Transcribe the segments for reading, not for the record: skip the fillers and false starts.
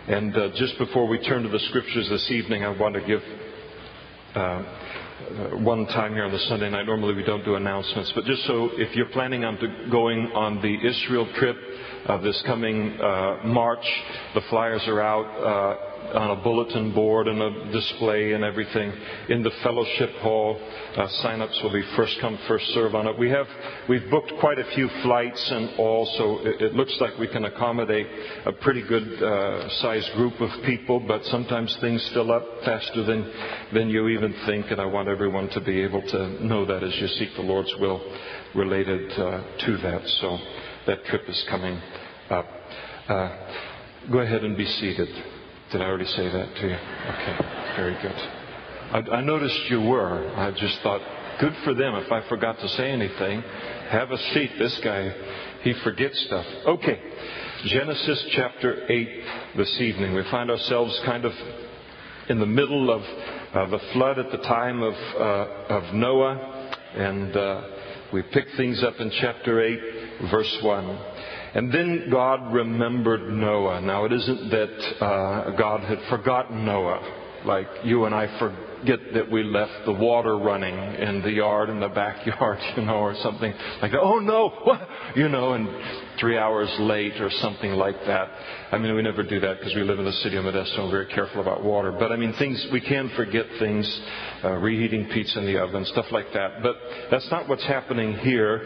And just before we turn to the Scriptures this evening, I want to give one time here on the Sunday night. Normally we don't do announcements, but just so if you're planning on going on the Israel trip this coming March, the flyers are out on a bulletin board and a display and everything in the fellowship hall. Sign-ups will be first come, first serve on it. We've booked quite a few flights and all, so it looks like we can accommodate a pretty good sized group of people, but sometimes things fill up faster than you even think, and I want everyone to be able to know that as you seek the Lord's will related to that. So that trip is coming up. Go ahead and be seated. Did I already say that to you? Okay, very good. I noticed you were. I just thought, good for them. If I forgot to say anything, have a seat. This guy, he forgets stuff. Okay, Genesis chapter 8 this evening. We find ourselves kind of in the middle of the flood at the time of Noah. And we pick things up in chapter 8, verse 1. And then God remembered Noah. Now, it isn't that God had forgotten Noah, like you and I forget that we left the water running in the yard, in the backyard, or something like that. Oh, no, what? And 3 hours late or something like that. I mean, we never do that because we live in the city of Modesto and we're very careful about water. But I mean, we can forget things, reheating pizza in the oven, stuff like that. But that's not what's happening here.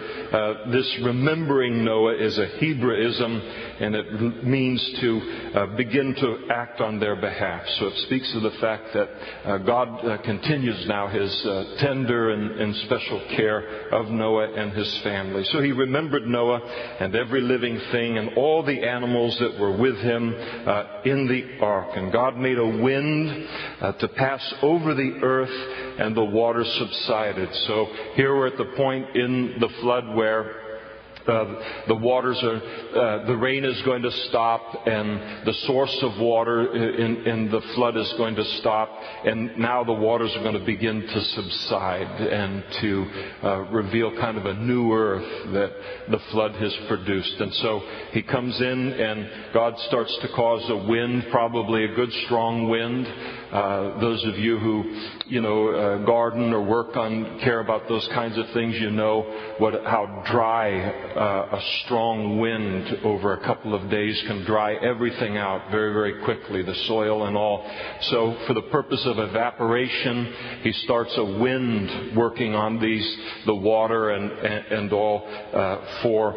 This remembering Noah is a Hebraism, and it means to begin to act on their behalf. So it speaks of the fact that God continues now His tender and special care of Noah and his family. So He remembered Noah and every living thing and all the animals that were with him in the ark. And God made a wind to pass over the earth, and the waters subsided. So here we're at the point in the flood where the waters the rain is going to stop, and the source of water in the flood is going to stop, and now the waters are going to begin to subside and to reveal kind of a new earth that the flood has produced. And so He comes in, and God starts to cause a wind, probably a good strong wind. Those of you who garden or care about those kinds of things, how dry a strong wind over a couple of days can dry everything out very, very quickly, the soil and all. So for the purpose of evaporation, He starts a wind working on the water and all for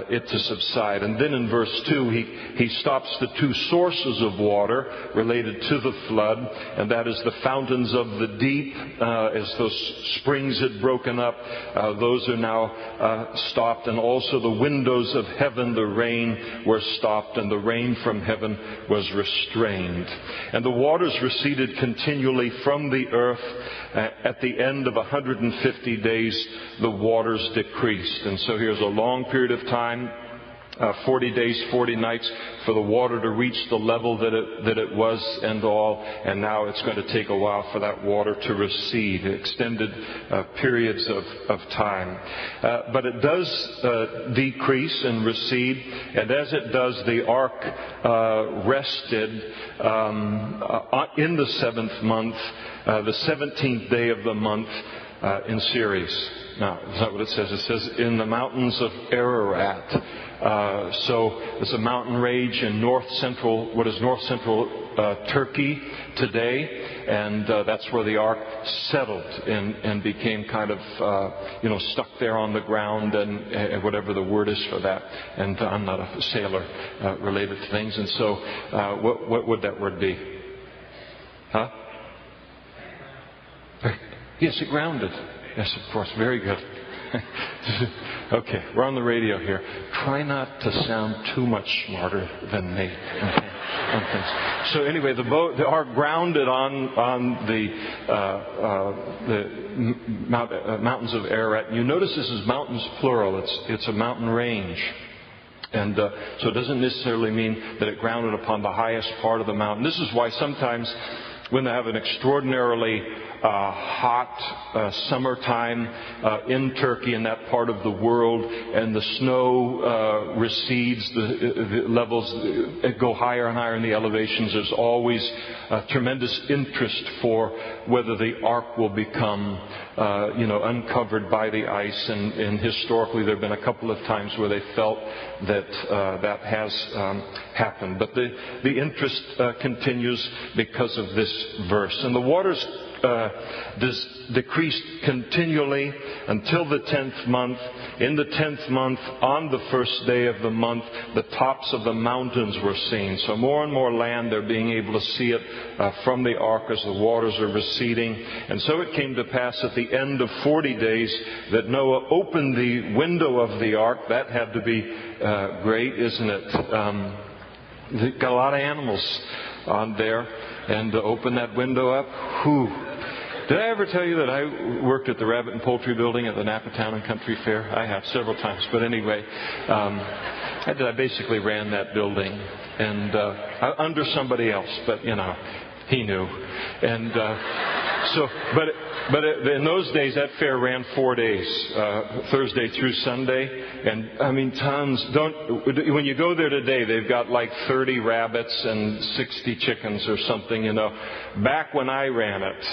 it to subside. And then in verse 2, he stops the two sources of water related to the flood, and that is the fountains of the deep. As those springs had broken up, those are now stopped, and also the windows of heaven, the rain were stopped, and the rain from heaven was restrained. And the waters receded continually from the earth. At the end of 150 days, the waters decreased. And so here's a long period of time, 40 days, 40 nights, for the water to reach the level that it was and all. And now it's going to take a while for that water to recede, extended periods of time. But it does decrease and recede. And as it does, the ark rested in the 7th month, the 17th day of the month in series. Now, is that what it says? It says in the mountains of Ararat. So it's a mountain range in north central Turkey today, and that's where the ark settled and became kind of stuck there on the ground, and whatever the word is for that. And I'm not a sailor related to things, and so what would that word be? Huh? Yes, it grounded. Yes, of course. Very good. Okay, we're on the radio here. Try not to sound too much smarter than me. Okay. So anyway, the ark grounded on the mountains of Ararat. You notice this is mountains plural. It's a mountain range. And so it doesn't necessarily mean that it grounded upon the highest part of the mountain. This is why sometimes when they have an extraordinarily hot summertime in Turkey, in that part of the world, and the snow recedes, the levels go higher and higher in the elevations. There's always tremendous interest for whether the ark will become uncovered by the ice, and historically there have been a couple of times where they felt that that has happened. But the interest continues because of this verse. And the waters decreased continually until the 10th month. In the 10th month, on the first day of the month, the tops of the mountains were seen. So more and more land, they're being able to see it from the ark as the waters are receding. And so it came to pass at the end of 40 days that Noah opened the window of the ark. That had to be great, isn't it? They've got a lot of animals on there. And to open that window up, whew. Did I ever tell you that I worked at the Rabbit and Poultry Building at the Napa Town and Country Fair? I have several times. But anyway, I basically ran that building and under somebody else. But, he knew. And but in those days, that fair ran 4 days, Thursday through Sunday. And, I mean, tons. When you go there today, they've got like 30 rabbits and 60 chickens or something, Back when I ran it,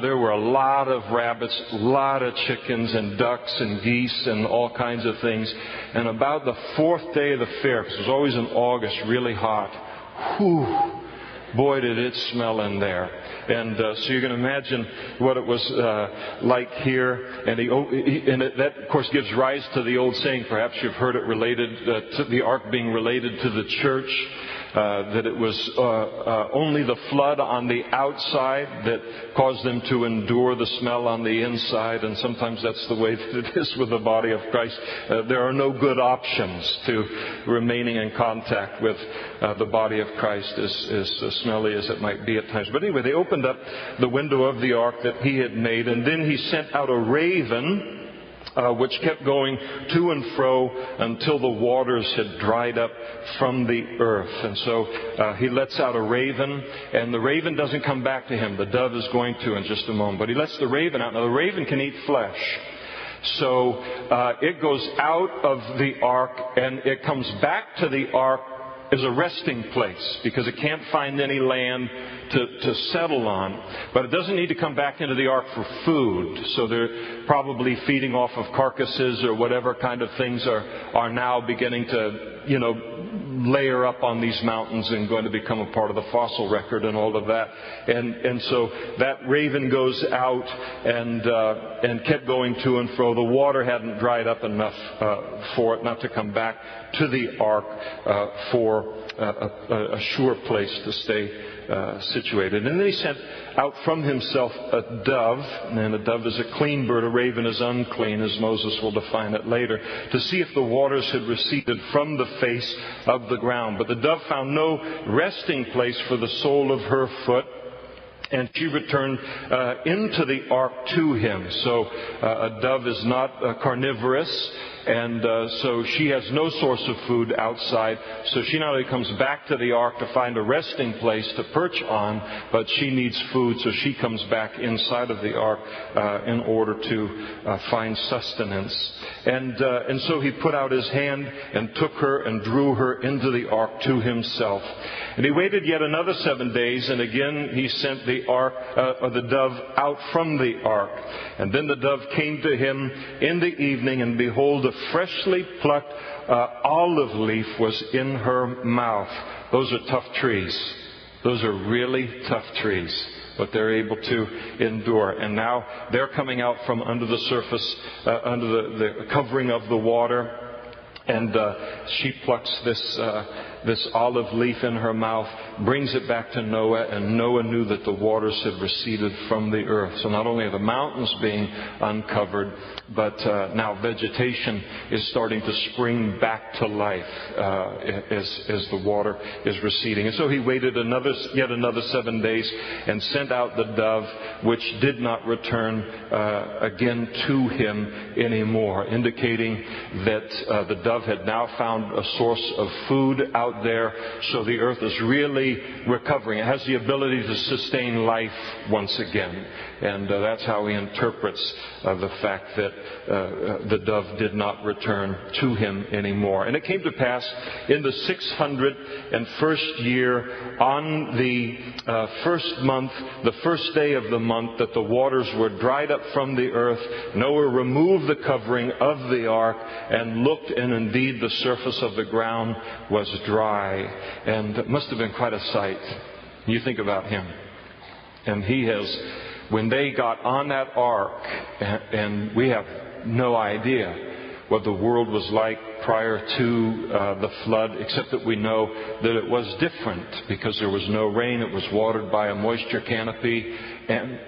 there were a lot of rabbits, a lot of chickens and ducks and geese and all kinds of things. And about the 4th day of the fair, because it was always in August, really hot, boy, did it smell in there. And so you can imagine what it was like here. And that, of course, gives rise to the old saying, perhaps you've heard it related to the ark being related to the church. That it was only the flood on the outside that caused them to endure the smell on the inside. And sometimes that's the way that it is with the body of Christ. There are no good options to remaining in contact with the body of Christ, as smelly as it might be at times. But anyway, they opened up the window of the ark that he had made, and then he sent out a raven, which kept going to and fro until the waters had dried up from the earth. And so he lets out a raven, and the raven doesn't come back to him. The dove is going to in just a moment. But he lets the raven out. Now, the raven can eat flesh. So it goes out of the ark, and it comes back to the ark as a resting place, because it can't find any land to settle on. But it doesn't need to come back into the ark for food. So they're probably feeding off of carcasses or whatever kind of things are now beginning to, layer up on these mountains and going to become a part of the fossil record and all of that. And so that raven goes out and kept going to and fro. The water hadn't dried up enough for it not to come back to the ark for a sure place to stay situated. And then he sent out from himself a dove, and a dove is a clean bird, a raven is unclean, as Moses will define it later, to see if the waters had receded from the face of the ground. But the dove found no resting place for the sole of her foot, and she returned into the ark to him. So a dove is not carnivorous, and so she has no source of food outside. So she not only comes back to the ark to find a resting place to perch on, but she needs food, so she comes back inside of the ark in order to find sustenance. And so he put out his hand and took her and drew her into the ark to himself. And he waited yet another 7 days, and again he sent the dove out from the ark. And then the dove came to him in the evening, and behold, a freshly plucked olive leaf was in her mouth. Those are tough trees. Those are really tough trees, but they're able to endure. And now they're coming out from under the surface, under the covering of the water. And she plucks this olive leaf in her mouth, brings it back to Noah, and Noah knew that the waters had receded from the earth. So not only are the mountains being uncovered, but now vegetation is starting to spring back to life as the water is receding. And so he waited yet another 7 days and sent out the dove, which did not return again to him anymore, indicating that the dove had now found a source of food out out there. So the earth is really recovering. It has the ability to sustain life once again. And that's how he interprets the fact that the dove did not return to him anymore. And it came to pass in the 601st year, on the first month, the first day of the month, that the waters were dried up from the earth. Noah removed the covering of the ark and looked, and indeed the surface of the ground was dry. And it must have been quite a sight. You think about him. And he has, when they got on that ark, and we have no idea what the world was like prior to the flood, except that we know that it was different because there was no rain. It was watered by a moisture canopy, and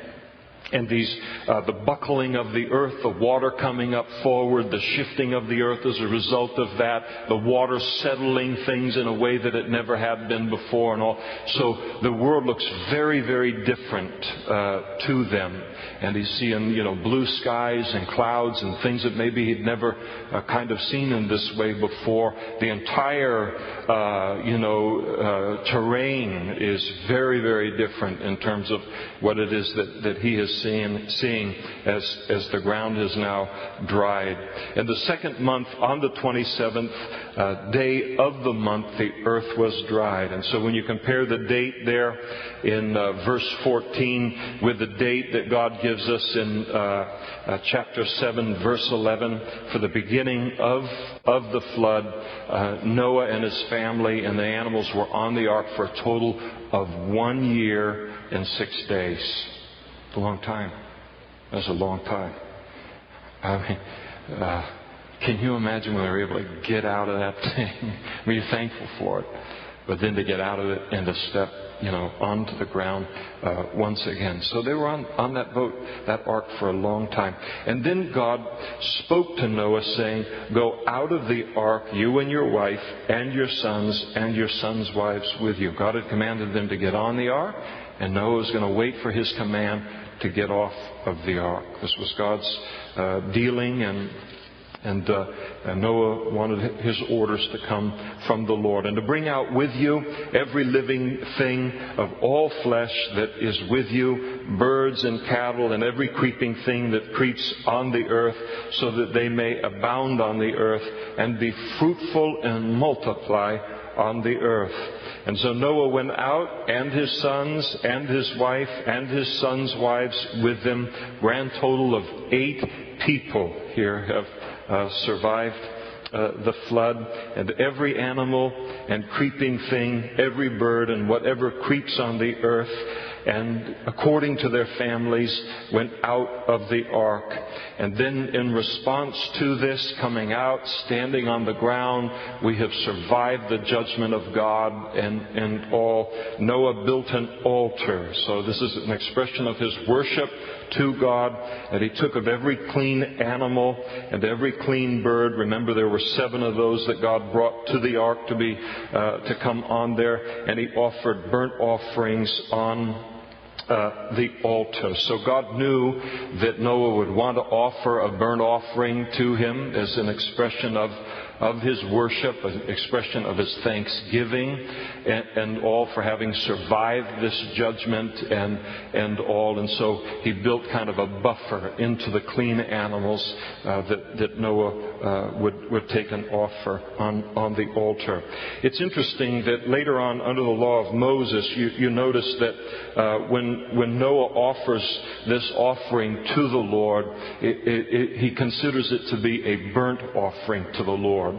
these the buckling of the earth, the water coming up forward, the shifting of the earth as a result of that, the water settling things in a way that it never had been before, and all. So the world looks very, very different to them. And he's seeing, blue skies and clouds and things that maybe he'd never kind of seen in this way before. The entire, terrain is very, very different in terms of what it is that he is seeing as the ground is now dried. In the second month, on the 27th day of the month, the earth was dried. And so when you compare the date there in verse 14 with the date that God gives us in chapter 7, verse 11, for the beginning of the flood, Noah and his family and the animals were on the ark for a total of 1 year and 6 days. It's a long time. That's a long time. I mean, can you imagine when they were able to get out of that thing? I mean, you're thankful for it. But then to get out of it and to step, onto the ground once again. So they were on that boat, that ark, for a long time. And then God spoke to Noah saying, "Go out of the ark, you and your wife and your sons' wives with you." God had commanded them to get on the ark, and Noah was going to wait for his command to get off of the ark. This was God's dealing, and Noah wanted his orders to come from the Lord. And to bring out with you every living thing of all flesh that is with you, birds and cattle and every creeping thing that creeps on the earth, so that they may abound on the earth and be fruitful and multiply on the earth. And so Noah went out, and his sons and his wife and his sons' wives with them. Grand total of 8 people here have survived the flood. And every animal and creeping thing, every bird and whatever creeps on the earth, and according to their families, went out of the ark. And then in response to this, coming out, standing on the ground, we have survived the judgment of God and all. Noah built an altar. So this is an expression of his worship to God. And he took of every clean animal and every clean bird. Remember, there were 7 of those that God brought to the ark to come on there. And he offered burnt offerings on the altar. So God knew that Noah would want to offer a burnt offering to him as an expression of his worship, an expression of his thanksgiving, and all for having survived this judgment and all. And so he built kind of a buffer into the clean animals that Noah would take and offer on the altar. It's interesting that later on, under the law of Moses, you notice that when Noah offers this offering to the Lord, he considers it to be a burnt offering to the Lord.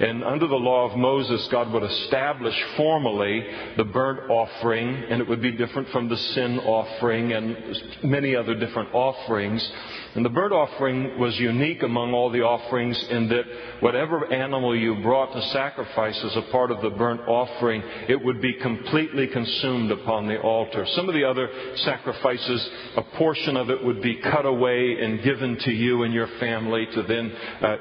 And under the law of Moses, God would establish formally the burnt offering, and it would be different from the sin offering and many other different offerings. And the burnt offering was unique among all the offerings in that whatever animal you brought to sacrifice as a part of the burnt offering, it would be completely consumed upon the altar. Some of the other sacrifices, a portion of it would be cut away and given to you and your family to then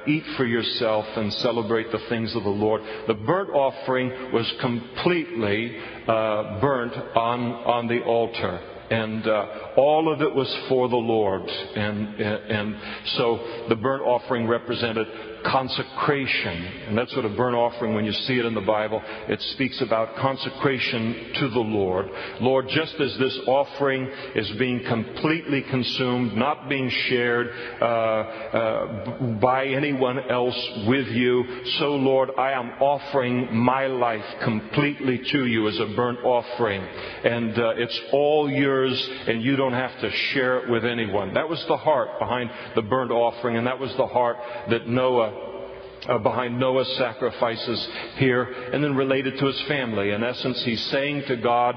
eat for yourself and celebrate the things of the Lord. The burnt offering was completely burnt on the altar. And all of it was for the Lord. And so the burnt offering represented consecration. And that's what a burnt offering, when you see it in the Bible, it speaks about consecration to the Lord. Lord, just as this offering is being completely consumed, not being shared by anyone else with you, so Lord, I am offering my life completely to you as a burnt offering. And it's all yours, and you don't have to share it with anyone. That was the heart behind the burnt offering, and that was the heart that behind Noah's sacrifices here, and then related to his family. In essence, he's saying to God,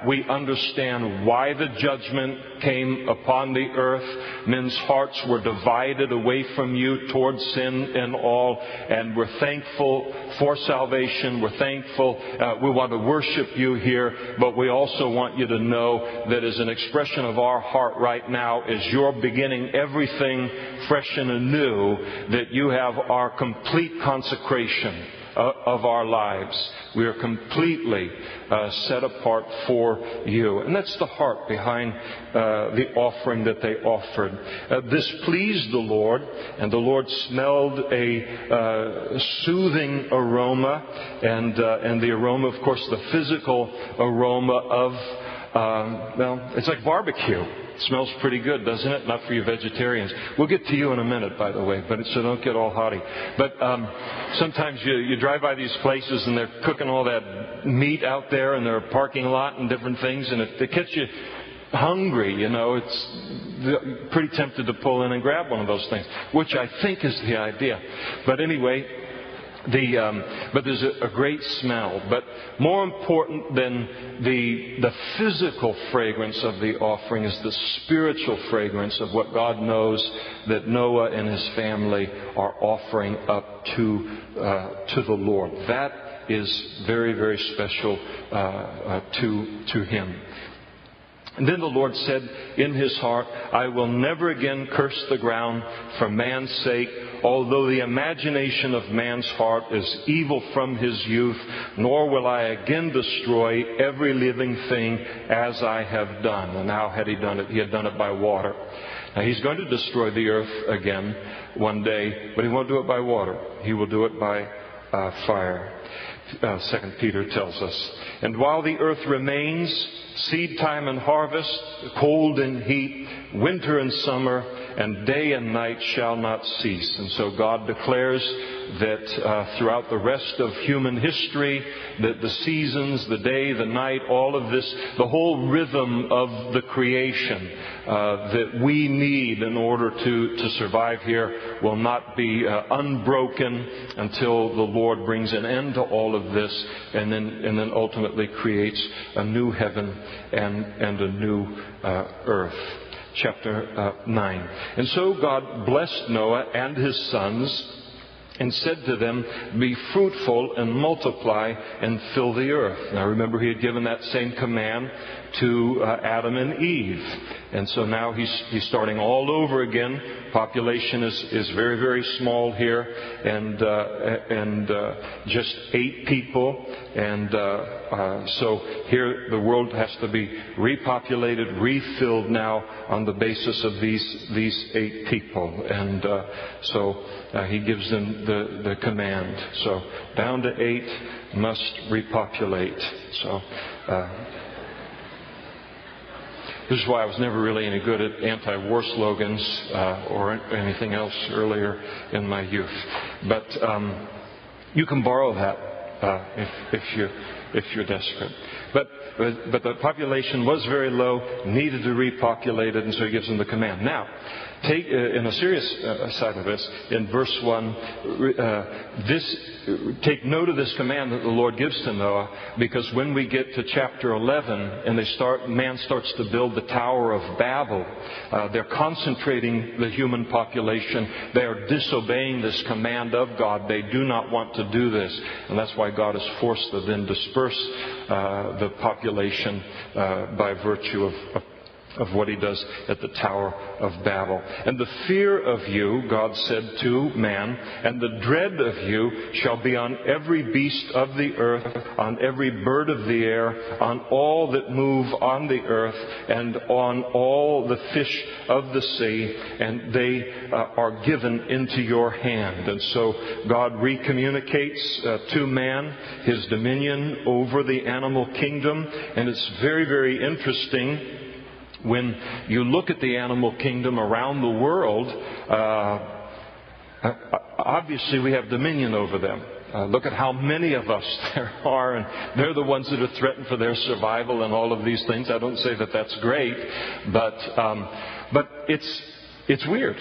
we understand why the judgment came upon the earth. Men's hearts were divided away from you towards sin and all, and we're thankful for salvation. We're thankful. We want to worship you here, but we also want you to know that as an expression of our heart right now, as you're beginning everything fresh and anew, that you have our complete consecration of our lives. We are completely set apart for you. And that's the heart behind the offering that they offered. This pleased the Lord, and the Lord smelled a soothing aroma, and the aroma, of course, the physical aroma of, it's like barbecue. It smells pretty good, doesn't it? Not for you vegetarians. We'll get to you in a minute, by the way, so don't get all haughty. But sometimes you drive by these places and they're cooking all that meat out there in their parking lot and different things, and if they catch you hungry, it's pretty tempted to pull in and grab one of those things, which I think is the idea. But anyway, but there's a great smell. But more important than the physical fragrance of the offering is the spiritual fragrance of what God knows that Noah and his family are offering up to the Lord. That is very, very special to him. And then the Lord said in his heart, I will never again curse the ground for man's sake, although the imagination of man's heart is evil from his youth, nor will I again destroy every living thing as I have done. And how had he done it? He had done it by water. Now he's going to destroy the earth again one day, but he won't do it by water. He will do it by fire. 2 Peter tells us. And while the earth remains, seed time and harvest, cold and heat, winter and summer, and day and night shall not cease. And so God declares that throughout the rest of human history, that the seasons, the day, the night, all of this, the whole rhythm of the creation that we need in order to survive here will not be unbroken until the Lord brings an end to all of this, and then ultimately creates a new heaven and a new earth. Chapter 9. And so God blessed Noah and his sons and said to them, be fruitful and multiply and fill the earth. Now remember, he had given that same command to Adam and Eve. And so now he's starting all over again. Population is very, very small here, and just 8 people. And so here the world has to be repopulated, refilled now on the basis of these 8 people. And so he gives them the command. So down to 8 must repopulate. So this is why I was never really any good at anti-war slogans or anything else earlier in my youth. But you can borrow that if you're desperate. But the population was very low, needed to repopulate it, and so he gives them the command. Now, take in a serious side of this, in verse 1, take note of this command that the Lord gives to Noah, because when we get to chapter 11 and man starts to build the Tower of Babel, they're concentrating the human population. They are disobeying this command of God. They do not want to do this, and that's why God is forced to then disperse the population by virtue of what he does at the Tower of Babel. And the fear of you, God said to man, and the dread of you shall be on every beast of the earth, on every bird of the air, on all that move on the earth, and on all the fish of the sea, and they are given into your hand. And so God recommunicates to man his dominion over the animal kingdom, and it's very, very interesting. When you look at the animal kingdom around the world, obviously we have dominion over them. Look at how many of us there are, and they're the ones that are threatened for their survival and all of these things. I don't say that that's great, but it's weird.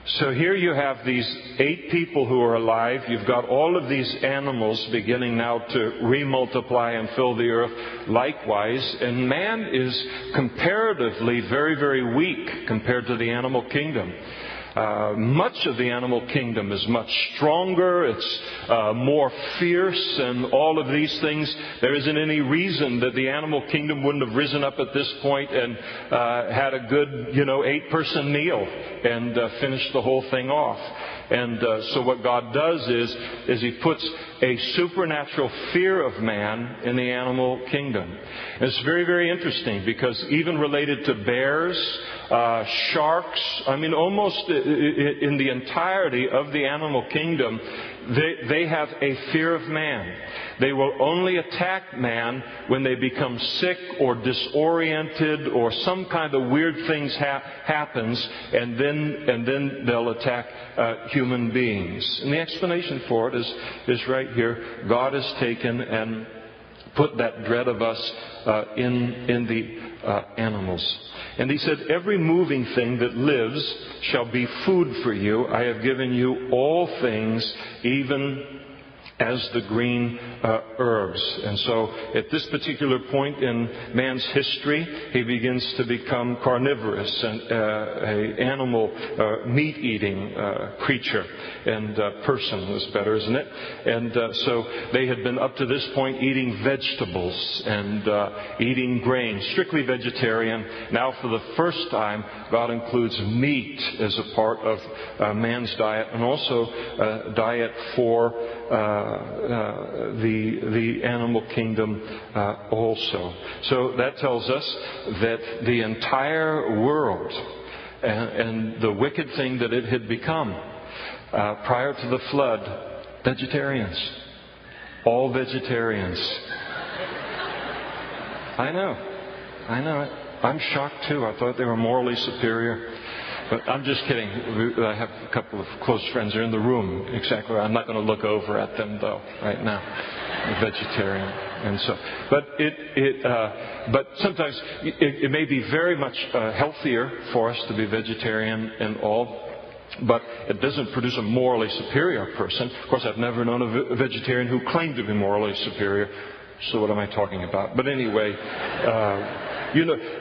So here you have these 8 people who are alive. You've got all of these animals beginning now to remultiply and fill the earth likewise. And man is comparatively very, very weak compared to the animal kingdom. Much of the animal kingdom is much stronger, it's more fierce, and all of these things. There isn't any reason that the animal kingdom wouldn't have risen up at this point and had a good, 8-person meal and finished the whole thing off. And so what God does is He puts a supernatural fear of man in the animal kingdom. And it's very, very interesting because even related to bears, sharks, almost in the entirety of the animal kingdom, they have a fear of man. They will only attack man when they become sick or disoriented or some kind of weird things happens, and then they'll attack human beings. And the explanation for it is right here. God has taken and put that dread of us in the animals. And He said, every moving thing that lives shall be food for you. I have given you all things, even as the green herbs. And so at this particular point in man's history, he begins to become carnivorous and an animal meat-eating creature and person is better, isn't it? And so they had been up to this point eating vegetables and eating grain, strictly vegetarian. Now for the first time, God includes meat as a part of man's diet, and also diet for the animal kingdom also. So that tells us that the entire world and the wicked thing that it had become prior to the flood, vegetarians. All vegetarians. I know. I'm shocked too. I thought they were morally superior. But I'm just kidding. I have a couple of close friends who are in the room. Exactly. I'm not going to look over at them though right now. I'm vegetarian, and so. But sometimes it may be very much healthier for us to be vegetarian and all. But it doesn't produce a morally superior person. Of course, I've never known a vegetarian who claimed to be morally superior. So what am I talking about? But anyway,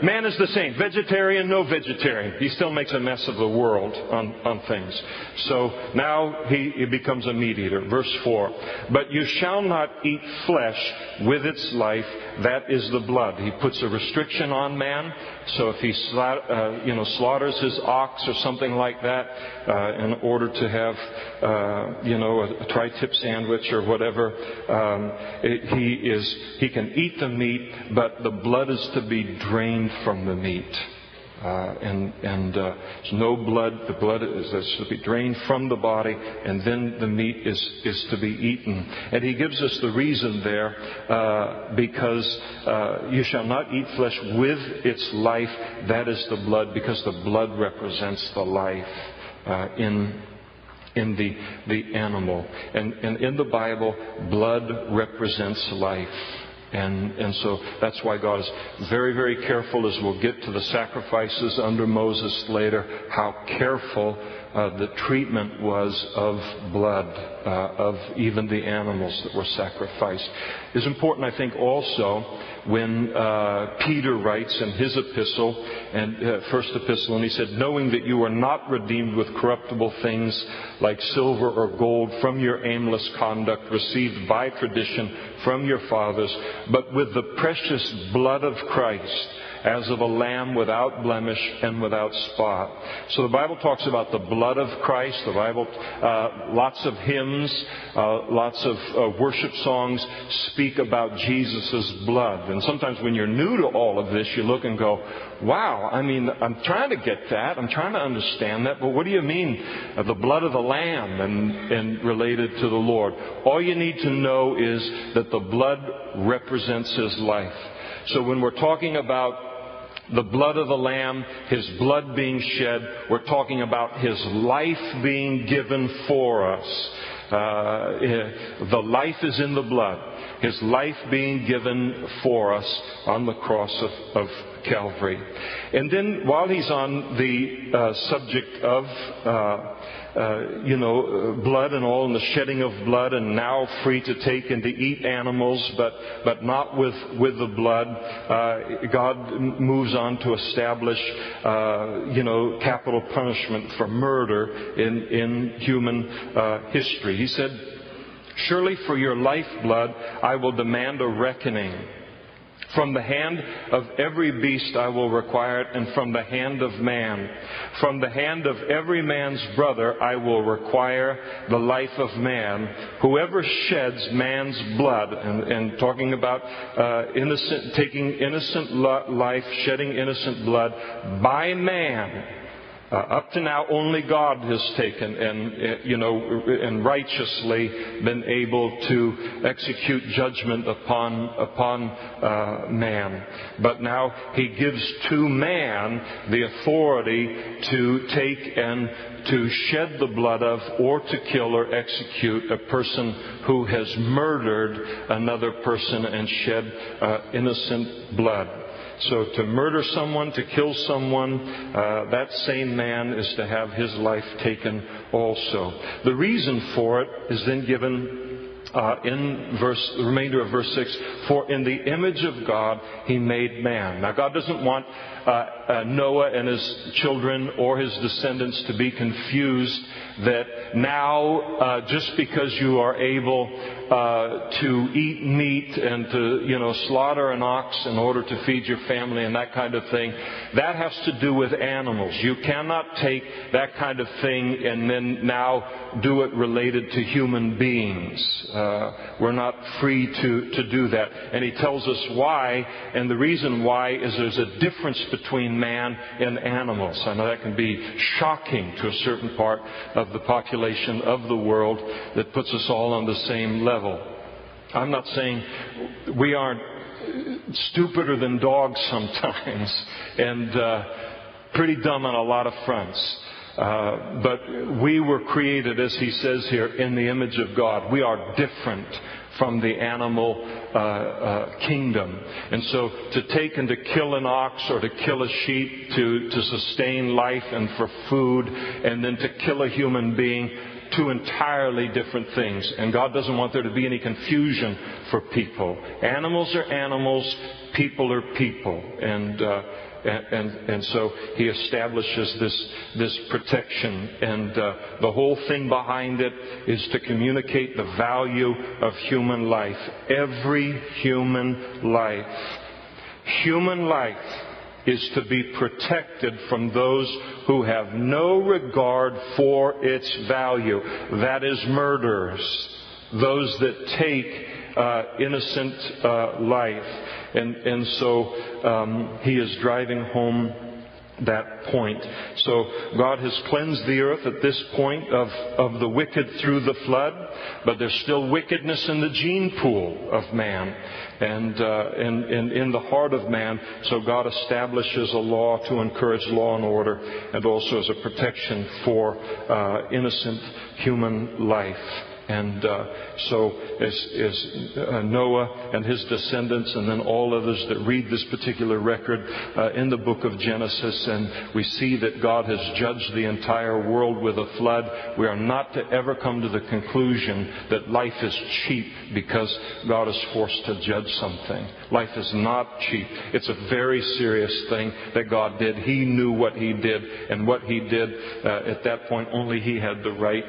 man is the same. Vegetarian, no vegetarian. He still makes a mess of the world on things. So now he becomes a meat eater. Verse 4. But you shall not eat flesh with its life. That is the blood. He puts a restriction on man. So if he slaughters his ox or something like that in order to have a tri-tip sandwich or whatever, he can eat the meat, but the blood is to be drained from the meat. There's no blood. The blood is to be drained from the body, and then the meat is to be eaten. And he gives us the reason there, because you shall not eat flesh with its life. That is the blood, because the blood represents the life in the animal. And in the Bible, blood represents life. And so that's why God is very, very careful, as we'll get to the sacrifices under Moses later, how careful the treatment was of blood, of even the animals that were sacrificed. It's important, I think, also when Peter writes in his epistle, and first epistle, and he said, knowing that you are not redeemed with corruptible things like silver or gold from your aimless conduct received by tradition from your fathers, but with the precious blood of Christ, as of a lamb without blemish and without spot. So the Bible talks about the blood of Christ. The Bible, lots of hymns, lots of worship songs speak about Jesus' blood. And sometimes when you're new to all of this, you look and go, wow, I mean, I'm trying to get that. I'm trying to understand that. But what do you mean, the blood of the Lamb and related to the Lord? All you need to know is that the blood represents His life. So when we're talking about the blood of the Lamb, His blood being shed, we're talking about His life being given for us. The life is in the blood. His life being given for us on the cross of Calvary. And then while he's on the subject of blood and all, and the shedding of blood, and now free to take and to eat animals, but not with the blood, God moves on to establish capital punishment for murder in human history. He said, surely for your lifeblood I will demand a reckoning. From the hand of every beast I will require it, and from the hand of man. From the hand of every man's brother I will require the life of man. Whoever sheds man's blood, and talking about taking innocent life, shedding innocent blood by man. Up to now, only God has taken and righteously been able to execute judgment upon man. But now He gives to man the authority to take and to shed the blood of, or to kill or execute a person who has murdered another person and shed innocent blood. So to murder someone, to kill someone, that same man is to have his life taken also. The reason for it is then given in the remainder of verse 6. For in the image of God He made man. Now God doesn't want Noah and his children or his descendants to be confused that now just because you are able to eat meat and to slaughter an ox in order to feed your family and that kind of thing, that has to do with animals. You cannot take that kind of thing and then now do it related to human beings. We're not free to do that. And he tells us why, and the reason why is there's a difference between man and animals. I know that can be shocking to a certain part of the population of the world that puts us all on the same level. I'm not saying we aren't stupider than dogs sometimes and pretty dumb on a lot of fronts. But we were created, as he says here, in the image of God. We are different from the animal kingdom. And so to take and to kill an ox or to kill a sheep to sustain life and for food, and then to kill a human being, two entirely different things. And God doesn't want there to be any confusion for people. Animals are animals, people are people. And so He establishes this protection, and the whole thing behind it is to communicate the value of human life. Every human life is to be protected from those who have no regard for its value. That is murderers, those that take innocent life. And so He is driving home that point. So God has cleansed the earth at this point of the wicked through the flood, but there's still wickedness in the gene pool of man and in the heart of man. So God establishes a law to encourage law and order, and also as a protection for innocent human life. And so as Noah and his descendants, and then all others that read this particular record in the book of Genesis, and we see that God has judged the entire world with a flood, we are not to ever come to the conclusion that life is cheap because God is forced to judge something. Life is not cheap. It's a very serious thing that God did. He knew what He did, and what He did at that point only He had the right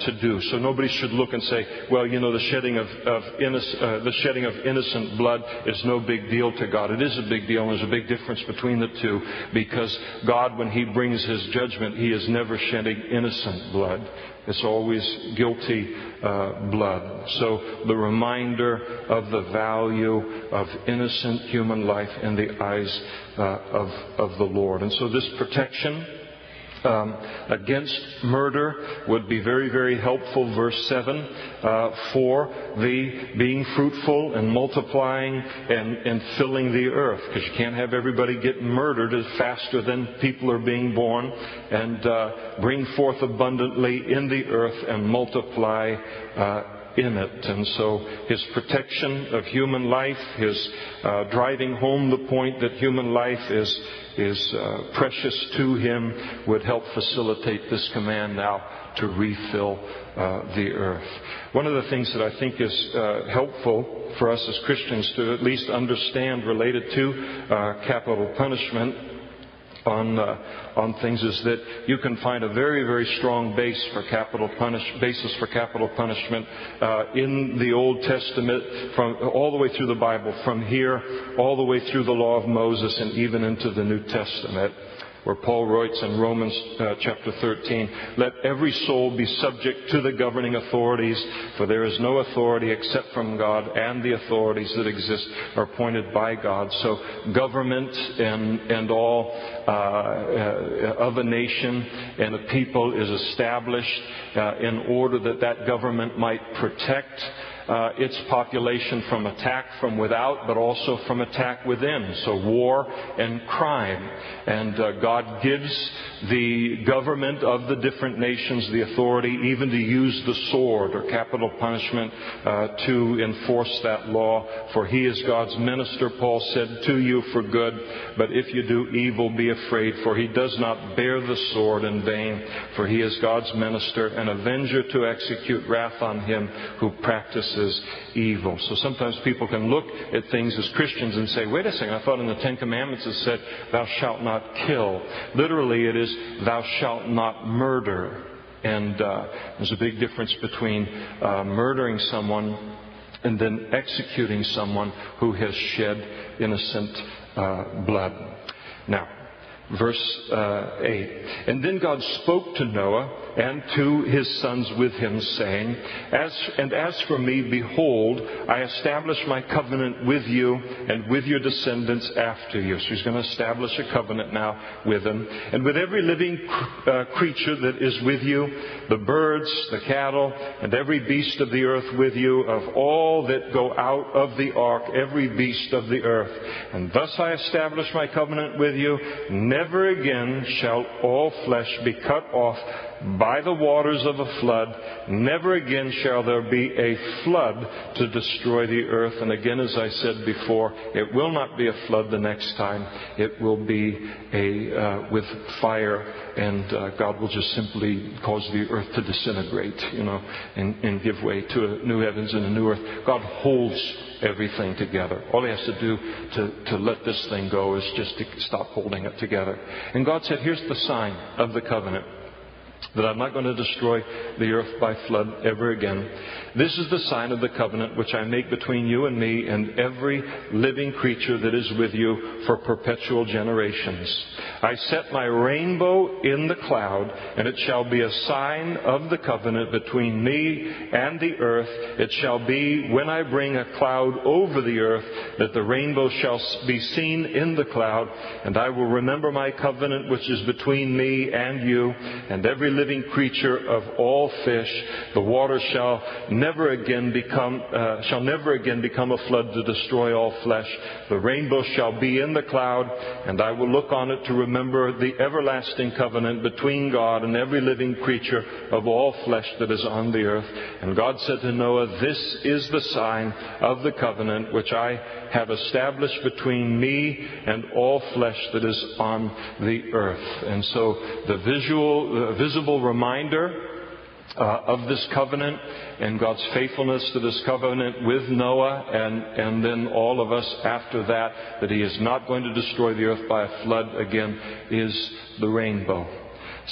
to do. So nobody should look and say, well, the shedding of innocent blood is no big deal to God. It is a big deal, and there's a big difference between the two, because God, when He brings His judgment, He is never shedding innocent blood. It's always guilty blood. So the reminder of the value of innocent human life in the eyes of the Lord. And so this protection against murder would be very, very helpful. Verse 7, for the being fruitful and multiplying and filling the earth. Because you can't have everybody get murdered faster than people are being born. And bring forth abundantly in the earth and multiply in it. And so His protection of human life, His driving home the point that human life is precious to Him, would help facilitate this command now to refill the earth. One of the things that I think is helpful for us as Christians to at least understand related to capital punishment on things is that you can find a very, very strong basis for capital punishment in the Old Testament, from all the way through the Bible, from here all the way through the law of Moses and even into the New Testament, where Paul writes in Romans chapter 13, let every soul be subject to the governing authorities, for there is no authority except from God, and the authorities that exist are appointed by God. So government and all of a nation and a people is established in order that that government might protect its population from attack from without, but also from attack within. So war and crime. And God gives the government of the different nations the authority even to use the sword or capital punishment to enforce that law. For He is God's minister, Paul said, to you for good. But if you do evil, be afraid, for He does not bear the sword in vain. For He is God's minister, an avenger to execute wrath on him who practices evil. So sometimes people can look at things as Christians and say, wait a second, I thought in the Ten Commandments it said, thou shalt not kill. Literally it is, thou shalt not murder. And there's a big difference between murdering someone and then executing someone who has shed innocent blood. Now, verse 8. And then God spoke to Noah and to his sons with him, saying, As for me, behold, I establish my covenant with you and with your descendants after you. So He's going to establish a covenant now with them. And with every living creature that is with you, the birds, the cattle, and every beast of the earth with you, of all that go out of the ark, every beast of the earth. And thus I establish my covenant with you. Never again shall all flesh be cut off by the waters of a flood. Never again shall there be a flood to destroy the earth. And again, as I said before, it will not be a flood the next time. It will be with fire, and God will just simply cause the earth to disintegrate, and give way to a new heavens and a new earth. God holds everything together. All He has to do to let this thing go is just to stop holding it together. And God said, here's the sign of the covenant, that I'm not going to destroy the earth by flood ever again. This is the sign of the covenant which I make between you and me and every living creature that is with you for perpetual generations. I set my rainbow in the cloud, and it shall be a sign of the covenant between me and the earth. It shall be when I bring a cloud over the earth that the rainbow shall be seen in the cloud, and I will remember my covenant which is between me and you and every every living creature of all fish. The water shall never again become a flood to destroy all flesh. The rainbow shall be in the cloud, and I will look on it to remember the everlasting covenant between God and every living creature of all flesh that is on the earth. And God said to Noah, this is the sign of the covenant which I have established between me and all flesh that is on the earth. And so the visible reminder of this covenant and God's faithfulness to this covenant with Noah and then all of us after that He is not going to destroy the earth by a flood again, is the rainbow.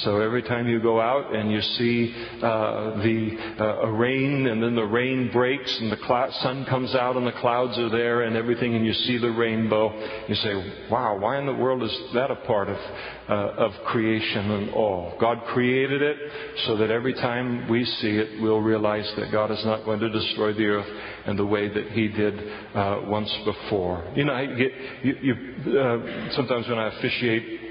So every time you go out and you see a rain, and then the rain breaks and the sun comes out and the clouds are there and everything, and you see the rainbow, you say, wow, why in the world is that a part of creation and all? God created it so that every time we see it, we'll realize that God is not going to destroy the earth in the way that He did once before. You know, sometimes when I officiate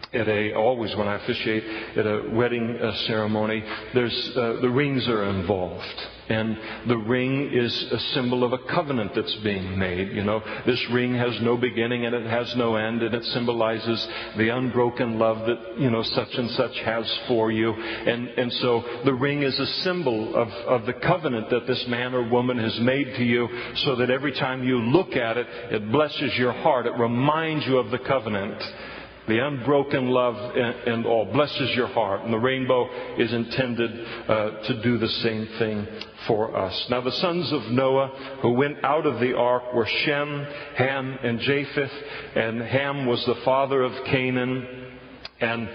when I officiate at a wedding ceremony, the rings are involved. And the ring is a symbol of a covenant that's being made. You know, this ring has no beginning and it has no end, and it symbolizes the unbroken love that, you know, such and such has for you. And so the ring is a symbol of the covenant that this man or woman has made to you, so that every time you look at it, it blesses your heart. It reminds you of the covenant. The unbroken love and all blesses your heart. And the rainbow is intended to do the same thing for us. Now the sons of Noah who went out of the ark were Shem, Ham, and Japheth. And Ham was the father of Canaan. And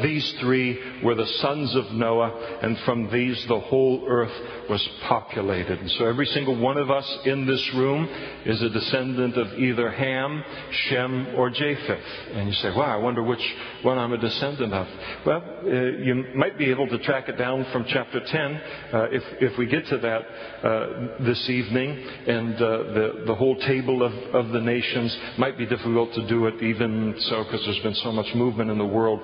these three were the sons of Noah, and from these the whole earth was populated. And so every single one of us in this room is a descendant of either Ham, Shem, or Japheth. And you say, wow, I wonder which one I'm a descendant of. Well, you might be able to track it down from chapter 10 if we get to that this evening. And the whole table of the nations might be difficult to do it even so, because there's been so much movement in the world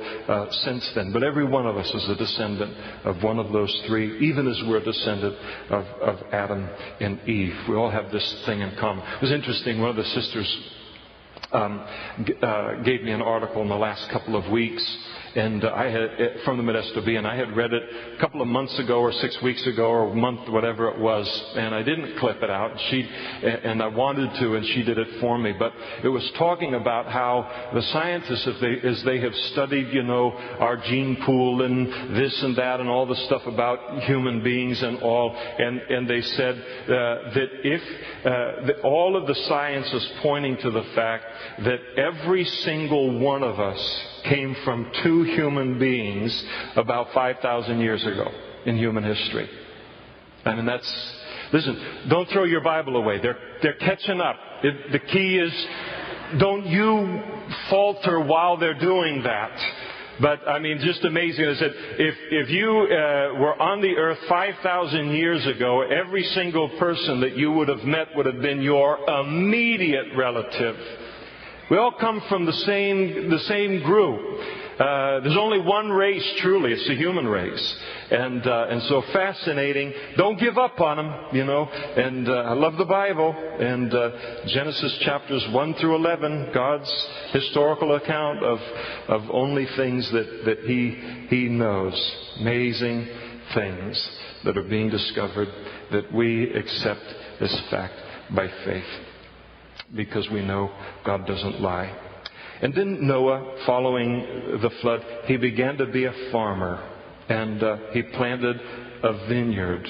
since then. But every one of us is a descendant of one of those three, even as we're a descendant of Adam and Eve. We all have this thing in common. It was interesting, one of the sisters gave me an article in the last couple of weeks, and I had from the Modesto Bee, and I had read it a couple of months ago or 6 weeks ago or a month, whatever it was, and I didn't clip it out. And I wanted to, and she did it for me. But it was talking about how the scientists, as they have studied, you know, our gene pool and this and that and all the stuff about human beings and all, and they said that if all of the science is pointing to the fact that every single one of us came from two human beings about 5,000 years ago in human history. I mean, listen, don't throw your Bible away. They're catching up. The key is, don't you falter while they're doing that. But, I mean, just amazing. I said, if you were on the earth 5,000 years ago, every single person that you would have met would have been your immediate relative. We all come from the same group. There's only one race, truly. It's the human race. And so fascinating. Don't give up on them, you know. And I love the Bible. And Genesis chapters 1 through 11, God's historical account of only things that He knows. Amazing things that are being discovered that we accept as fact by faith, because we know God doesn't lie. And then Noah, following the flood, he began to be a farmer, and he planted a vineyard.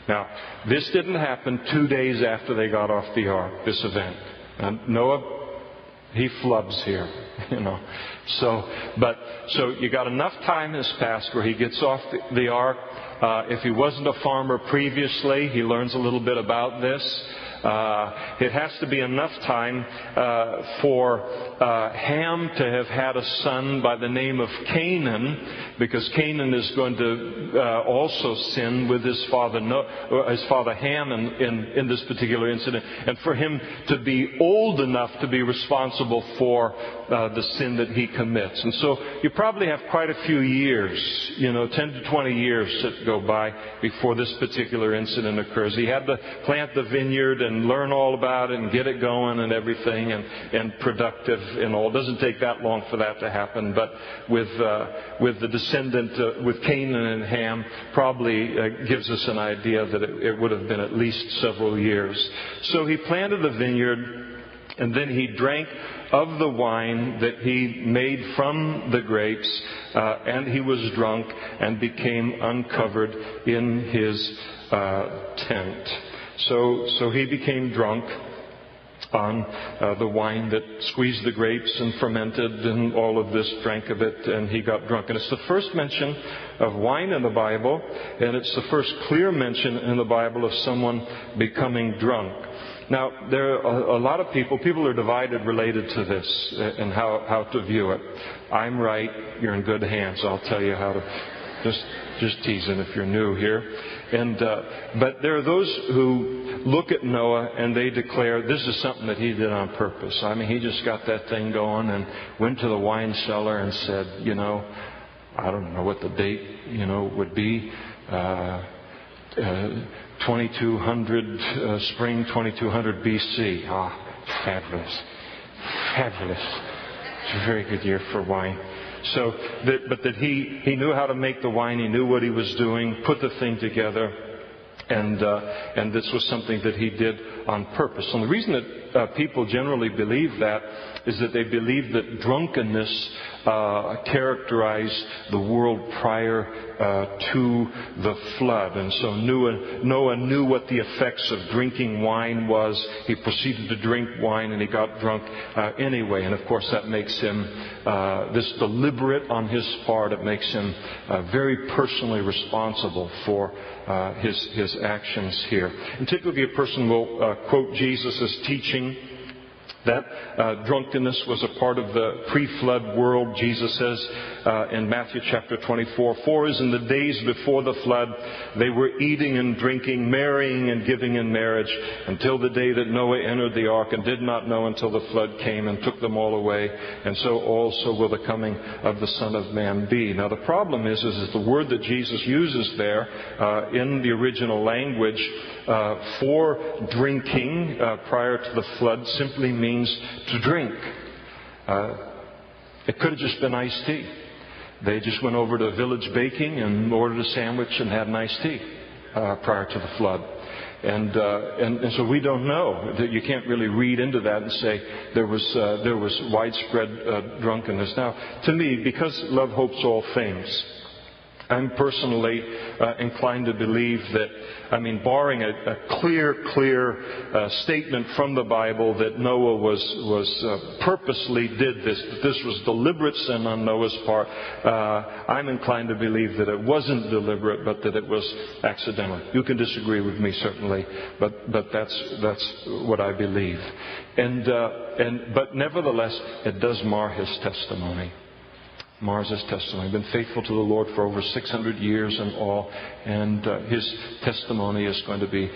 Now, this didn't happen 2 days after they got off the ark, this event. And Noah, he flubs here, you know. So you got enough time has passed where he gets off the ark. If he wasn't a farmer previously, he learns a little bit about this. It has to be enough time for Ham to have had a son by the name of Canaan, because Canaan is going to also sin with his father Ham in this particular incident, and for him to be old enough to be responsible for the sin that he commits. And so you probably have quite a few years, 10 to 20 years that go by before this particular incident occurs. He had to plant the vineyard and learn all about it and get it going and everything and productive and all. It doesn't take that long for that to happen. But with the descendant, with Canaan and Ham, probably gives us an idea that it would have been at least several years. So he planted the vineyard, and then he drank of the wine that he made from the grapes, and he was drunk and became uncovered in his tent. So he became drunk on the wine that squeezed the grapes and fermented and all of this, drank of it, and he got drunk. And it's the first mention of wine in the Bible, and it's the first clear mention in the Bible of someone becoming drunk. Now, there are a lot of people are divided related to this and how to view it. I'm right, you're in good hands. I'll tell you how to, just teasing if you're new here. But there are those who look at Noah and they declare this is something that he did on purpose. I mean, he just got that thing going and went to the wine cellar and said, I don't know what the date, would be. 2200, spring 2200 BC. Fabulous. It's a very good year for wine. So, but that he knew how to make the wine, he knew what he was doing, put the thing together, and this was something that he did on purpose. And the reason that people generally believe that is that they believe that drunkenness characterized the world prior to the flood. And so Noah knew what the effects of drinking wine was. He proceeded to drink wine and he got drunk anyway. And of course that makes him, this deliberate on his part, it makes him very personally responsible for his actions here. And typically a person will quote Jesus' teaching that drunkenness was a part of the pre-flood world. Jesus says in Matthew chapter 24, "For as in the days before the flood, they were eating and drinking, marrying and giving in marriage, until the day that Noah entered the ark, and did not know until the flood came and took them all away. And so also will the coming of the Son of Man be." Now the problem is the word that Jesus uses there in the original language for drinking prior to the flood simply means to drink. It could have just been iced tea. They just went over to Village Baking and ordered a sandwich and had an iced tea prior to the flood. And so we don't know. That you can't really read into that and say there was widespread drunkenness. Now, to me, because love hopes all things, I'm personally inclined to believe that, barring a clear statement from the Bible that Noah was purposely did this, that this was deliberate sin on Noah's part, I'm inclined to believe that it wasn't deliberate, but that it was accidental. You can disagree with me certainly, but that's what I believe. But nevertheless, it does mar his testimony. Mars his testimony. Been faithful to the Lord for over 600 years and all, and his testimony is going to be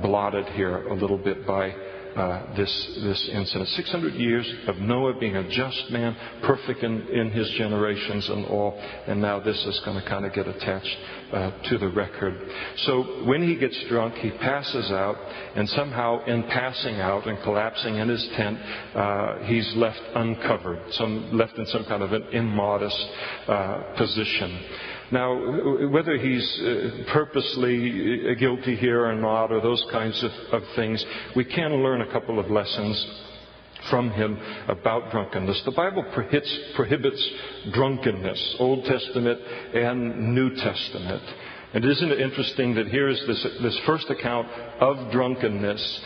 blotted here a little bit by this incident. 600 years of Noah being a just man, perfect in his generations and all, and now this is going to kind of get attached to the record. So when he gets drunk, he passes out, and somehow in passing out and collapsing in his tent, he's left uncovered, left in some kind of an immodest position. Now, whether he's purposely guilty here or not, or those kinds of things, we can learn a couple of lessons from him about drunkenness. The Bible prohibits drunkenness, Old Testament and New Testament. And isn't it interesting that here is this first account of drunkenness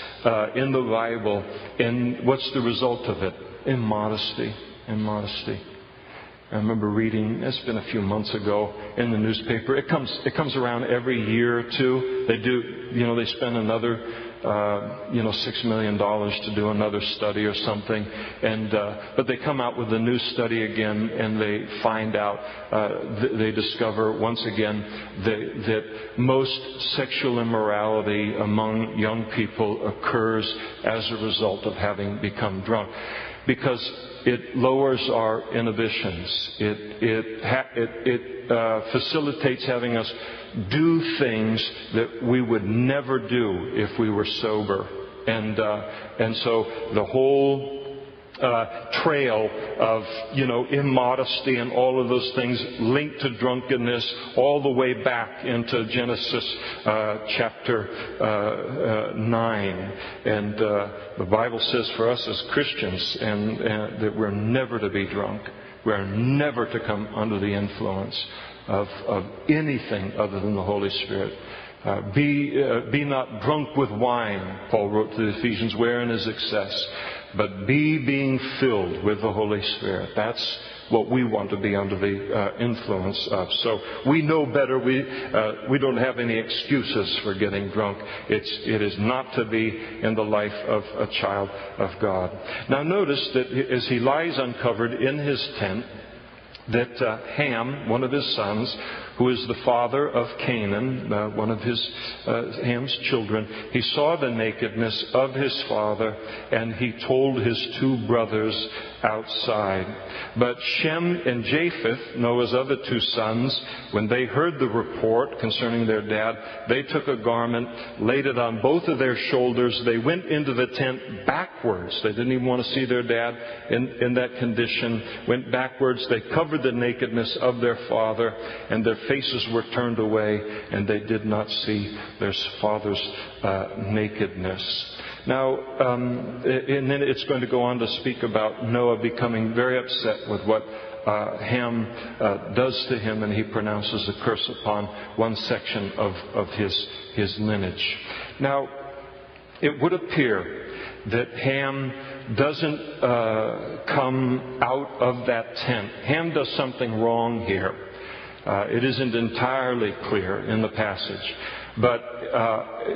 in the Bible, and what's the result of it? Immodesty. I remember reading, it's been a few months ago, in the newspaper. It comes around every year or two. They spend another, $6 million to do another study or something. But they come out with a new study again, and they find out, they discover once again that most sexual immorality among young people occurs as a result of having become drunk. because it lowers our inhibitions. It facilitates having us do things that we would never do if we were sober. And so the whole trail of, immodesty and all of those things linked to drunkenness all the way back into Genesis chapter 9. And the Bible says for us as Christians and that we're never to be drunk. We're never to come under the influence of anything other than the Holy Spirit. Be not drunk with wine, Paul wrote to the Ephesians, wherein is excess, but being filled with the Holy Spirit. That's what we want to be under the influence of. So we know better. We don't have any excuses for getting drunk. It is not to be in the life of a child of God. Now notice that as he lies uncovered in his tent, that Ham, one of his sons, who is the father of Canaan, one of Ham's children, he saw the nakedness of his father, and he told his two brothers outside. But Shem and Japheth, Noah's other two sons, when they heard the report concerning their dad, they took a garment, laid it on both of their shoulders. They went into the tent backwards. They didn't even want to see their dad in that condition. Went backwards. They covered the nakedness of their father, and their faces were turned away, and they did not see their father's nakedness. Now, and then it's going to go on to speak about Noah becoming very upset with what Ham does to him, and he pronounces a curse upon one section of his lineage. Now, it would appear that Ham doesn't come out of that tent. Ham does something wrong here. It isn't entirely clear in the passage. But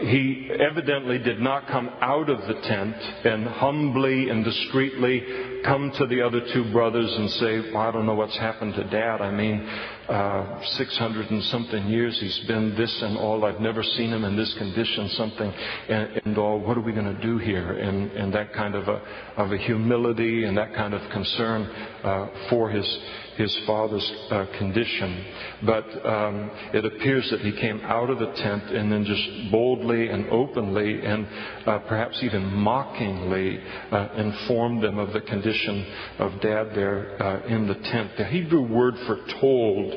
he evidently did not come out of the tent and humbly and discreetly come to the other two brothers and say, well, I don't know what's happened to Dad. I mean, 600 and something years he's been this and all. I've never seen him in this condition, something and all. What are we going to do here? And that kind of a humility and that kind of concern for his father's condition. But it appears that he came out of the tent and then just boldly and openly and perhaps even mockingly informed them of the condition of Dad there in the tent. The Hebrew word for told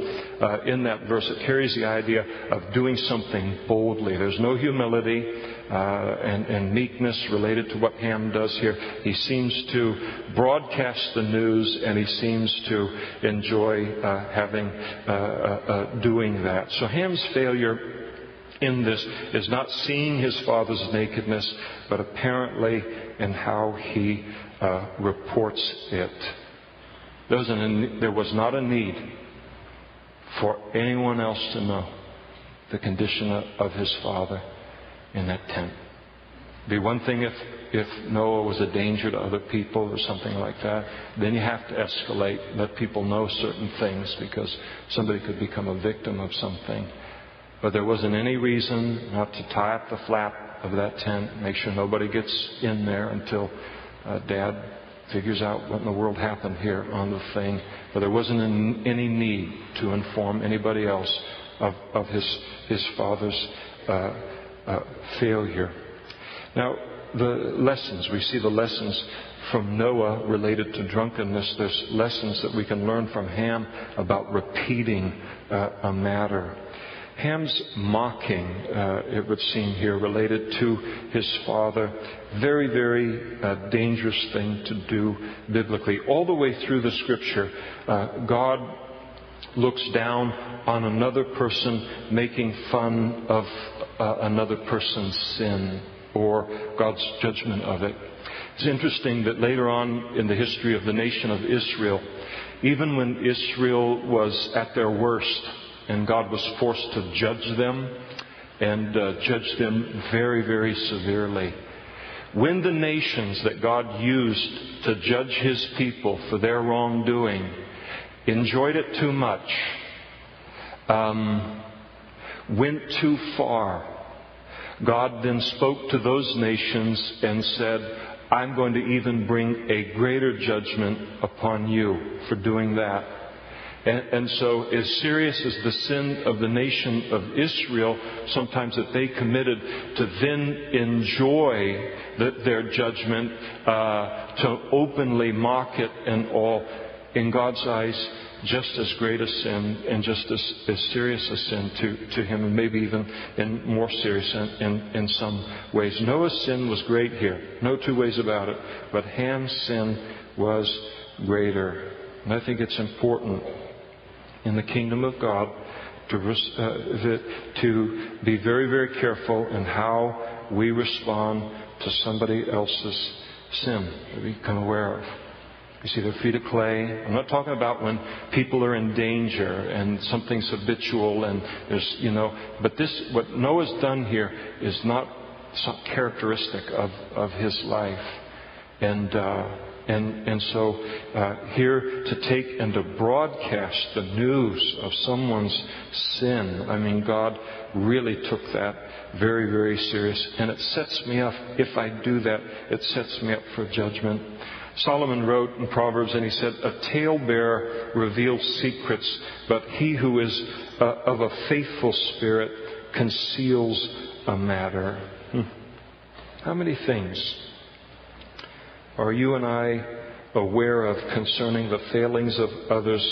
in that verse, it carries the idea of doing something boldly. There's no humility and meekness related to what Ham does here. He seems to broadcast the news, and he seems to enjoy doing that. So Ham's failure in this is not seeing his father's nakedness, but apparently in how he reports it. There was not a need for anyone else to know the condition of his father in that tent. It'd be one thing if Noah was a danger to other people or something like that. Then you have to escalate, let people know certain things, because somebody could become a victim of something. But there wasn't any reason not to tie up the flap of that tent, make sure nobody gets in there until Dad figures out what in the world happened here on the thing. But there wasn't any need to inform anybody else of his father's failure. Now, the lessons, we see the lessons from Noah related to drunkenness. There's lessons that we can learn from Ham about repeating a matter. Ham's mocking, it would seem here, related to his father. Very, very dangerous thing to do biblically. All the way through the Scripture, God looks down on another person making fun of another person's sin or God's judgment of it. It's interesting that later on in the history of the nation of Israel, even when Israel was at their worst and God was forced to judge them and judge them very, very severely, when the nations that God used to judge His people for their wrongdoing enjoyed it too much, went too far, God then spoke to those nations and said, I'm going to even bring a greater judgment upon you for doing that. And so as serious as the sin of the nation of Israel, sometimes that they committed, to then enjoy their judgment, to openly mock it and all, in God's eyes, just as great a sin and just as serious a sin to Him, and maybe even in more serious in some ways. Noah's sin was great here. No two ways about it. But Ham's sin was greater. And I think it's important in the kingdom of God to be very, very careful in how we respond to somebody else's sin that we become aware of. You see their feet of clay. I'm not talking about when people are in danger and something's habitual and there's, but what Noah's done here is not some characteristic of his life. And so here to take and to broadcast the news of someone's sin, I mean, God really took that very, very serious. And it sets me up, if I do that, it sets me up for judgment. Solomon wrote in Proverbs, and he said, "A talebearer reveals secrets, but he who is of a faithful spirit conceals a matter." How many things are you and I aware of concerning the failings of others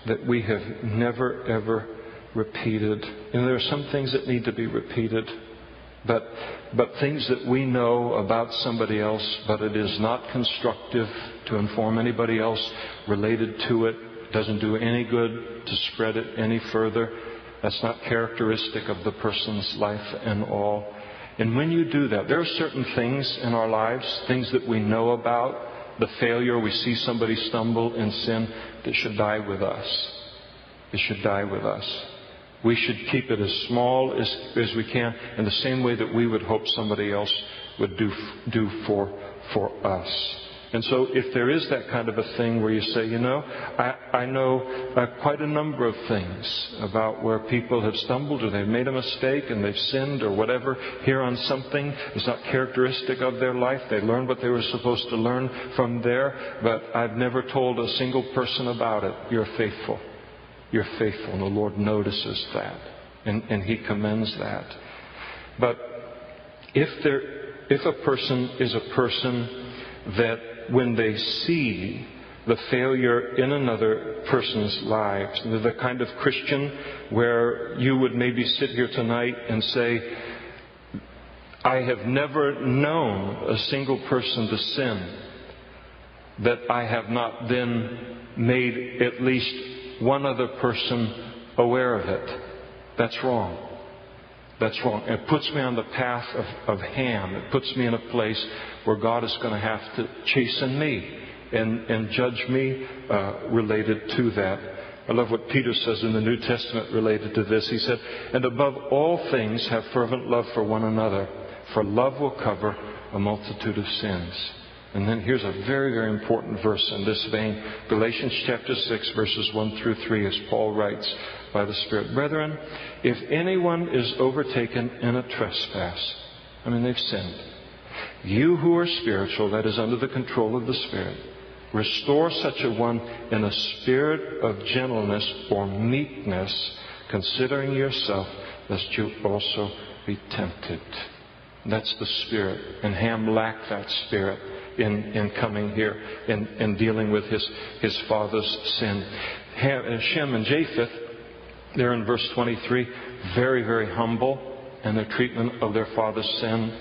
that we have never, ever repeated? And there are some things that need to be repeated, but things that we know about somebody else, but it is not constructive to inform anybody else related to it. It doesn't do any good to spread it any further. That's not characteristic of the person's life and all. And when you do that, there are certain things in our lives, things that we know about, the failure, we see somebody stumble in sin, that should die with us. It should die with us. We should keep it as small as we can, in the same way that we would hope somebody else would do for us. And so if there is that kind of a thing where you say, I know quite a number of things about where people have stumbled or they've made a mistake and they've sinned or whatever here on something that's not characteristic of their life. They learned what they were supposed to learn from there, but I've never told a single person about it. You're faithful. You're faithful, and the Lord notices that, and He commends that. But if a person is a person that when they see the failure in another person's lives, they're the kind of Christian where you would maybe sit here tonight and say, I have never known a single person to sin that I have not then made at least one other person aware of it. That's wrong. That's wrong. It puts me on the path of Ham. It puts me in a place where God is going to have to chasten me and judge me related to that. I love what Peter says in the New Testament related to this. He said, "And above all things have fervent love for one another, for love will cover a multitude of sins." And then here's a very, very important verse in this vein. Galatians chapter 6, verses 1 through 3, as Paul writes by the Spirit. "Brethren, if anyone is overtaken in a trespass," they've sinned, "you who are spiritual," that is under the control of the Spirit, "restore such a one in a spirit of gentleness or meekness, considering yourself, lest you also be tempted." That's the Spirit. And Ham lacked that Spirit in coming here and dealing with his father's sin. Shem and Japheth, they're in verse 23, very, very humble in their treatment of their father's sin.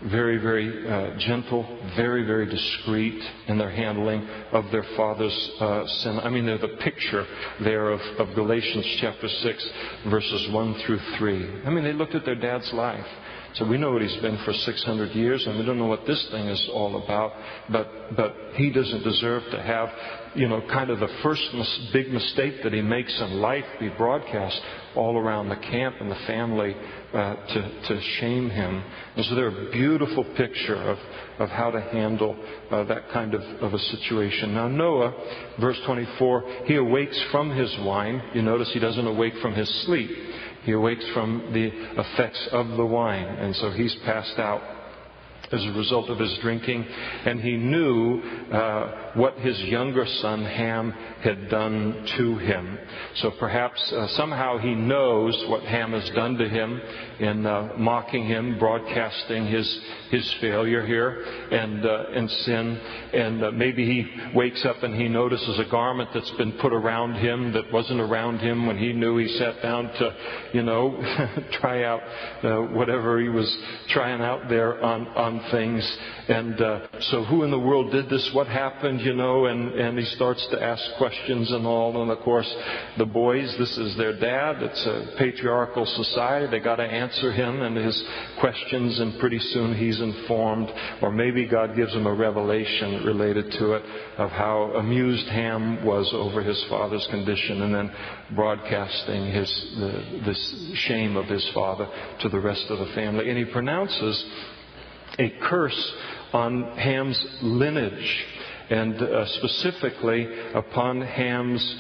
Very, very gentle, very, very discreet in their handling of their father's sin. They're the picture there of Galatians chapter 6, verses 1 through 3. They looked at their dad's life. So we know what he's been for 600 years, and we don't know what this thing is all about. But he doesn't deserve to have, kind of the first big mistake that he makes in life be broadcast all around the camp and the family to shame him. And so they're a beautiful picture of how to handle that kind of a situation. Now Noah, verse 24, he awakes from his wine. You notice he doesn't awake from his sleep. He awakes from the effects of the wine, and so he's passed out. as a result of his drinking, and he knew what his younger son Ham had done to him. So perhaps somehow he knows what Ham has done to him in mocking him, broadcasting his failure here and sin. And maybe he wakes up and he notices a garment that's been put around him that wasn't around him when he knew he sat down to, try out whatever he was trying out there on things. And so who in the world did this? What happened? And he starts to ask questions and all. And of course, the boys, this is their dad. It's a patriarchal society. They got to answer him and his questions, and pretty soon he's informed. Or maybe God gives him a revelation related to it of how amused Ham was over his father's condition, and then broadcasting this shame of his father to the rest of the family. And he pronounces a curse on Ham's lineage, and specifically upon Ham's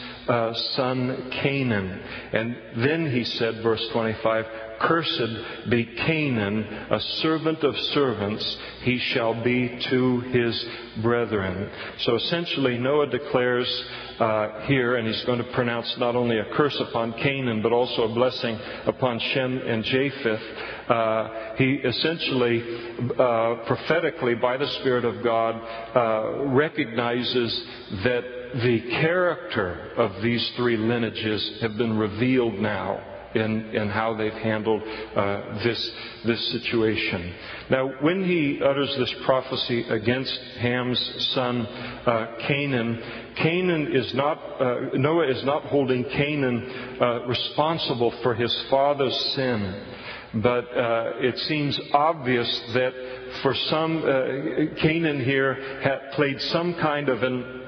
son Canaan. And then he said, verse 25, "Cursed be Canaan, a servant of servants, he shall be to his brethren." So essentially Noah declares here, and he's going to pronounce not only a curse upon Canaan, but also a blessing upon Shem and Japheth. He essentially, prophetically, by the Spirit of God, recognizes that the character of these three lineages have been revealed now in how they've handled this situation. Now, when he utters this prophecy against Ham's son Canaan, Noah is not holding Canaan responsible for his father's sin. But it seems obvious that for some, Canaan here had played some kind of an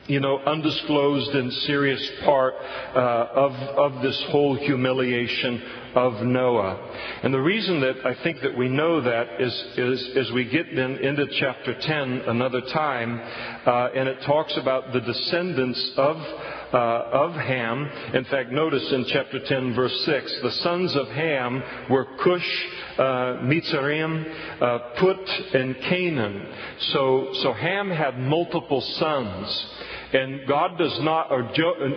undisclosed and serious part of this whole humiliation of Noah. And the reason that I think that we know that is as we get then into chapter 10 another time, and it talks about the descendants of Ham. In fact, notice in chapter 10, verse 6, the sons of Ham were Cush, Mitzrayim, Put, and Canaan. So Ham had multiple sons. And God does not, or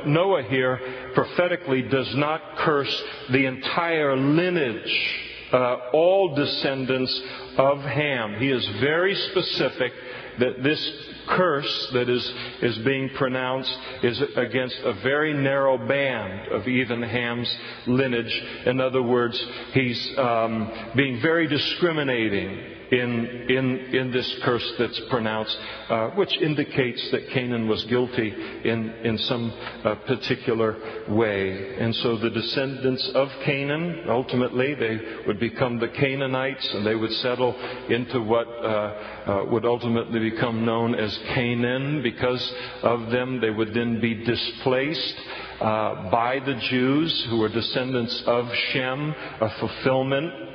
Noah here prophetically does not curse the entire lineage, all descendants of Ham. He is very specific that this curse that is being pronounced is against a very narrow band of even Ham's lineage. In other words, he's being very discriminating in this curse that's pronounced, which indicates that Canaan was guilty in some particular way. And so the descendants of Canaan, ultimately, they would become the Canaanites, and they would settle into what would ultimately become known as Canaan. Because of them, they would then be displaced by the Jews, who were descendants of Shem, a fulfillment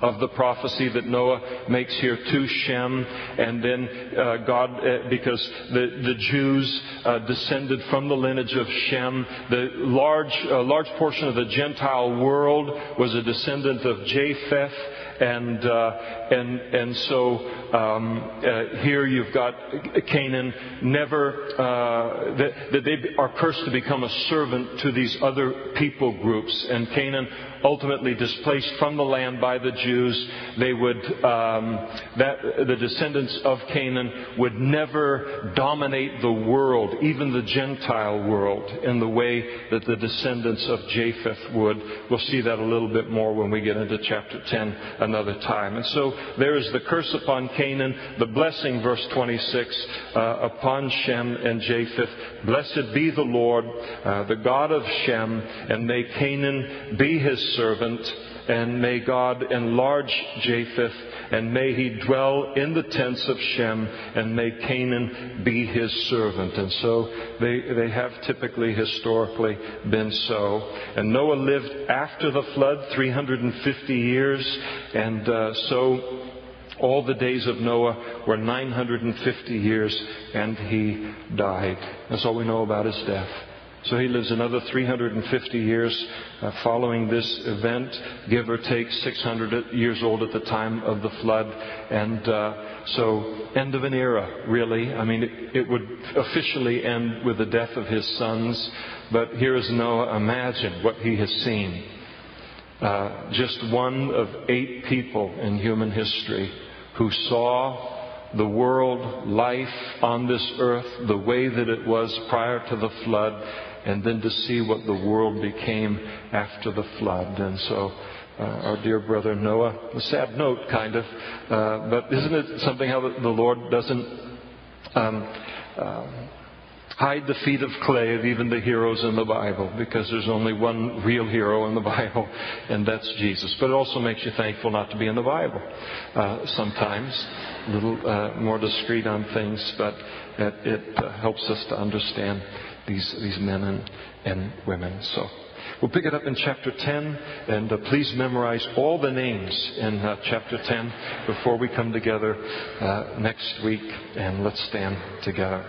of the prophecy that Noah makes here to Shem. And then God, because the Jews descended from the lineage of Shem, the large portion of the Gentile world was a descendant of Japheth. And so here you've got Canaan that they are cursed to become a servant to these other people groups. And Canaan, ultimately displaced from the land by the Jews, they would the descendants of Canaan would never dominate the world, even the Gentile world, in the way that the descendants of Japheth would. We'll see that a little bit more when we get into chapter 10 another time. And so there is the curse upon Canaan, the blessing, verse 26, upon Shem and Japheth. Blessed be the Lord, the God of Shem, and may Canaan be his servant, and may God enlarge Japheth, and may he dwell in the tents of Shem, and may Canaan be his servant. And so they have typically, historically, been so. And Noah lived after the flood 350 years, and so all the days of Noah were 950 years, and he died. That's all we know about his death. So he lives another 350 years following this event, give or take 600 years old at the time of the flood. And so end of an era, really. I mean, it would officially end with the death of his sons. But here is Noah. Imagine what he has seen. Just one of 8 people in human history who saw the world, life on this earth, the way that it was prior to the flood, and then to see what the world became after the flood. And so our dear brother Noah, a sad note kind of, but isn't it something how the Lord doesn't hide the feet of clay of even the heroes in the Bible, because there's only one real hero in the Bible, and that's Jesus. But it also makes you thankful not to be in the Bible sometimes, a little more discreet on things, but it helps us to understand these men and women. So we'll pick it up in chapter 10, and please memorize all the names in chapter 10 before we come together next week, and let's stand together.